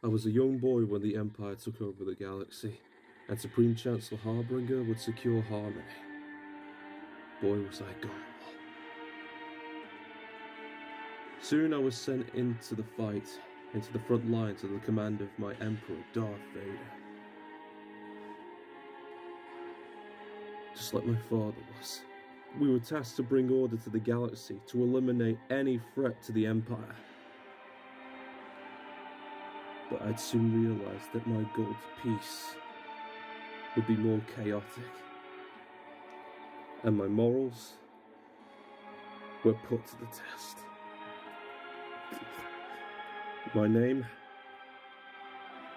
I was a young boy when the Empire took over the galaxy, and Supreme Chancellor Harbinger would secure harmony. Boy, was I gullible. Soon I was sent into the fight, into the front lines under the command of my Emperor, Darth Vader. Just like my father was, we were tasked to bring order to the galaxy, to eliminate any threat to the Empire. But I'd soon realised that my goal to peace would be more chaotic, and my morals were put to the test. My name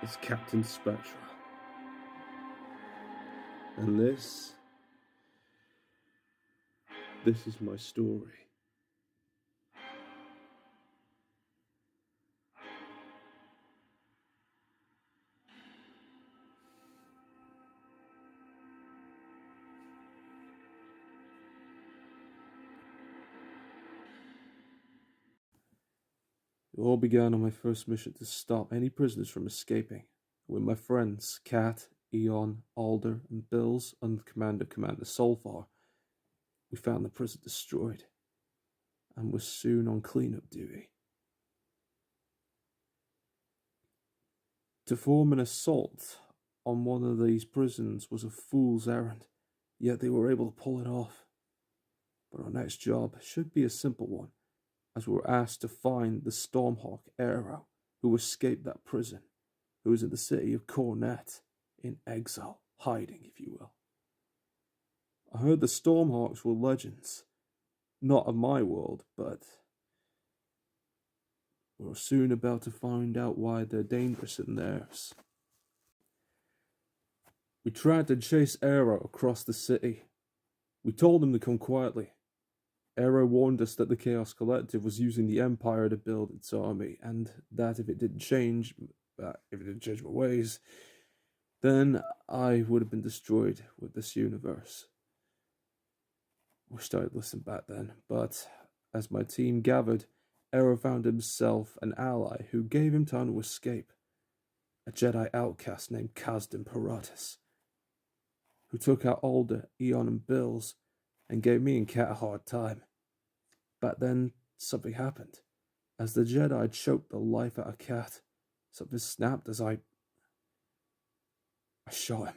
is Captain Spectra, and this is my story. It all began on my first mission to stop any prisoners from escaping. With my friends, Kat, Eon, Alder, and Bills, under the command of Commander Solfar, we found the prison destroyed, and were soon on cleanup duty. To form an assault on one of these prisons was a fool's errand, yet they were able to pull it off. But our next job should be a simple one, as we were asked to find the Stormhawk Aero, who escaped that prison, who was in the city of Cornet, in exile, hiding, if you will. I heard the Stormhawks were legends, not of my world, but we were soon about to find out why they're dangerous in theirs. We tried to chase Aero across the city. We told him to come quietly. Aero warned us that the Chaos Collective was using the Empire to build its army, and that if it didn't change my ways, then I would have been destroyed with this universe. Wished I'd listened back then, but as my team gathered, Aero found himself an ally who gave him time to escape. A Jedi outcast named Kazdan Paratus, who took out Alder, Eon, and Bills, and gave me and Kat a hard time. But then something happened. As the Jedi choked the life out of Kat, something snapped as I shot him.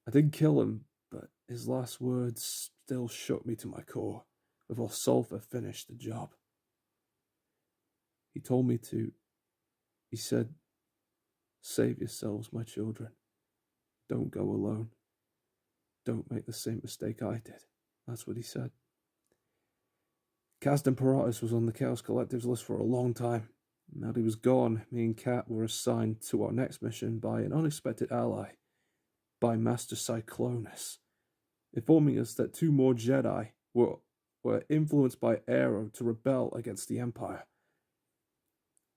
I didn't kill him, but his last words still shook me to my core before Sulfur finished the job. He told me to. He said, "Save yourselves, my children. Don't go alone. Don't make the same mistake I did." That's what he said. Kazdan Paratus was on the Chaos Collective's list for a long time. Now that he was gone, me and Kat were assigned to our next mission by an unexpected ally, by Master Cyclonus, informing us that 2 more Jedi were influenced by Aero to rebel against the Empire,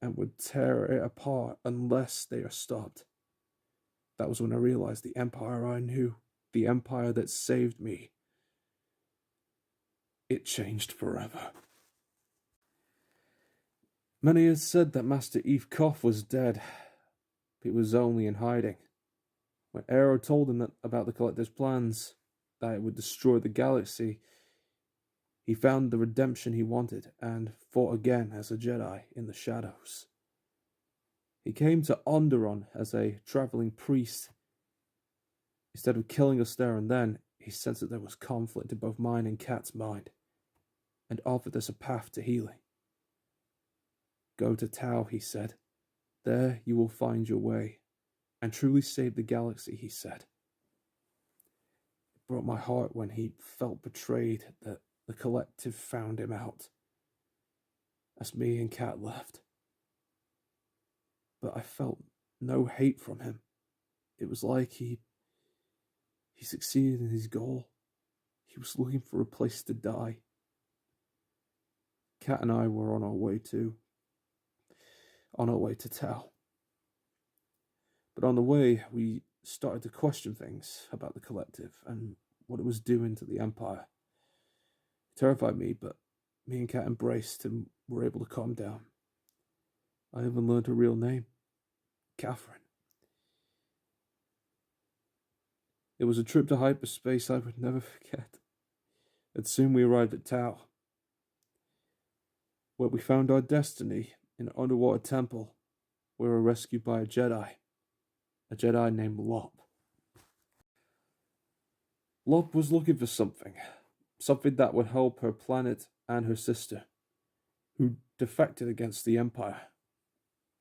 and would tear it apart unless they are stopped. That was when I realized the Empire I knew, the Empire that saved me, it changed forever. Many had said that Master Eve Koff was dead, but he was only in hiding. When Aero told him about the Collective's plans, that it would destroy the galaxy, he found the redemption he wanted and fought again as a Jedi in the shadows. He came to Onderon as a traveling priest. Instead of killing us there and then, he sensed that there was conflict in both mine and Kat's mind, and offered us a path to healing. "Go to Tau," he said. "There you will find your way, and truly save the galaxy," he said. It broke my heart when he felt betrayed that the Collective found him out, as me and Kat left. But I felt no hate from him. It was like he succeeded in his goal. He was looking for a place to die. Kat and I were on our way to Tau. But on the way, we started to question things about the Collective and what it was doing to the Empire. It terrified me, but me and Kat embraced and were able to calm down. I even learned her real name, Catherine. It was a trip to hyperspace I would never forget. And soon we arrived at Tau, where we found our destiny in an underwater temple. We were rescued by a Jedi named Lop. Lop was looking for something that would help her planet and her sister, who defected against the Empire.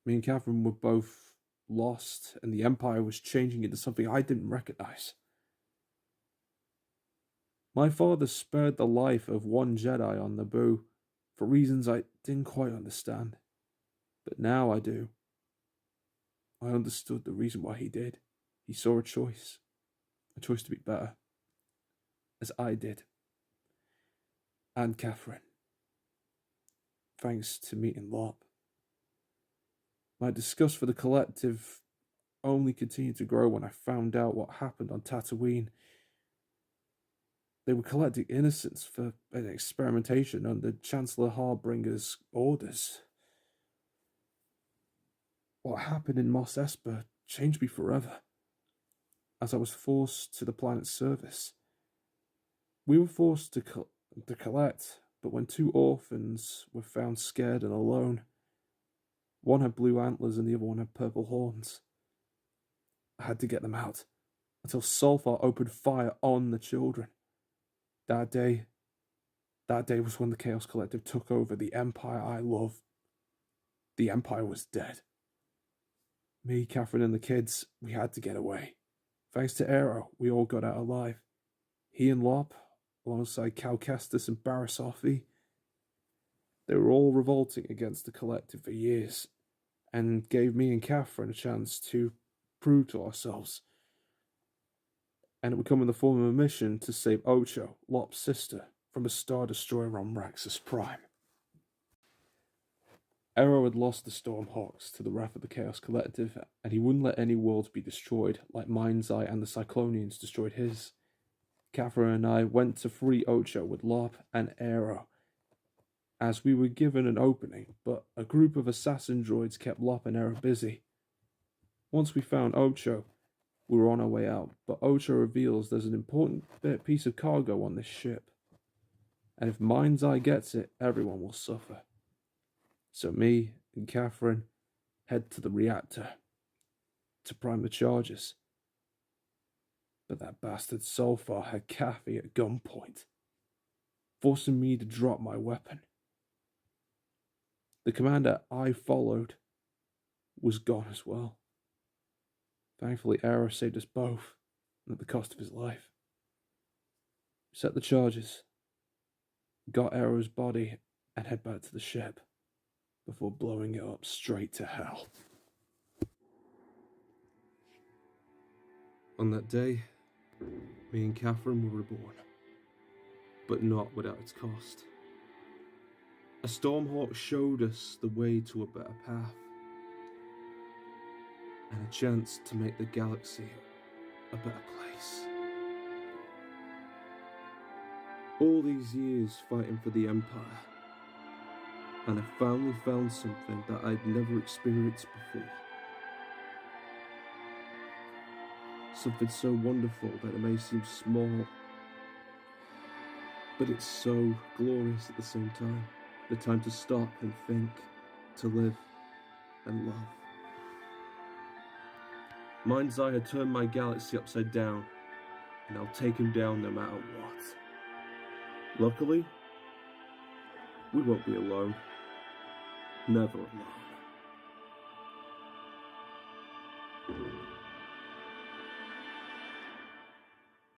Me and Catherine were both lost, and the Empire was changing into something I didn't recognize. My father spared the life of one Jedi on Naboo for reasons I didn't quite understand, but now I do. I understood the reason why he did. He saw a choice to be better, as I did. And Catherine, thanks to meeting Lop. My disgust for the collective only continued to grow when I found out what happened on Tatooine. They were collecting innocents for an experimentation under Chancellor Harbringer's orders. What happened in Mos Espa changed me forever, as I was forced to the planet's service. We were forced to collect, but when two orphans were found scared and alone, one had blue antlers and the other one had purple horns. I had to get them out, until Sulfar opened fire on the children. That day was when the Chaos Collective took over the Empire I love. The Empire was dead. Me, Catherine, and the kids, we had to get away. Thanks to Aero, we all got out alive. He and Lop, alongside Cal Kestis and Barasofi, they were all revolting against the Collective for years, and gave me and Catherine a chance to prove to ourselves. And it would come in the form of a mission to save Ocho, Lop's sister, from a Star Destroyer on Raxus Prime. Aero had lost the Stormhawks to the wrath of the Chaos Collective, and he wouldn't let any worlds be destroyed, like Mind's Eye and the Cyclonians destroyed his. Catherine and I went to free Ocho with Lop and Aero, as we were given an opening, but a group of assassin droids kept Lop and Aero busy. Once we found Ocho, we were on our way out, but Ocho reveals there's an important piece of cargo on this ship, and if Mind's Eye gets it, everyone will suffer. So me and Catherine head to the reactor to prime the charges. But that bastard Sulfar had Kathy at gunpoint, forcing me to drop my weapon. The commander I followed was gone as well. Thankfully, Aero saved us both, and at the cost of his life. We set the charges, got Aero's body, and head back to the ship, before blowing it up straight to hell. On that day, me and Catherine were reborn, but not without its cost. A Stormhawk showed us the way to a better path, and a chance to make the galaxy a better place. All these years fighting for the Empire, and I finally found something that I'd never experienced before. Something so wonderful that it may seem small, but it's so glorious at the same time. The time to stop and think, to live and love. Mind's Eye had turned my galaxy upside down, and I'll take him down no matter what. Luckily, we won't be alone. Never alone.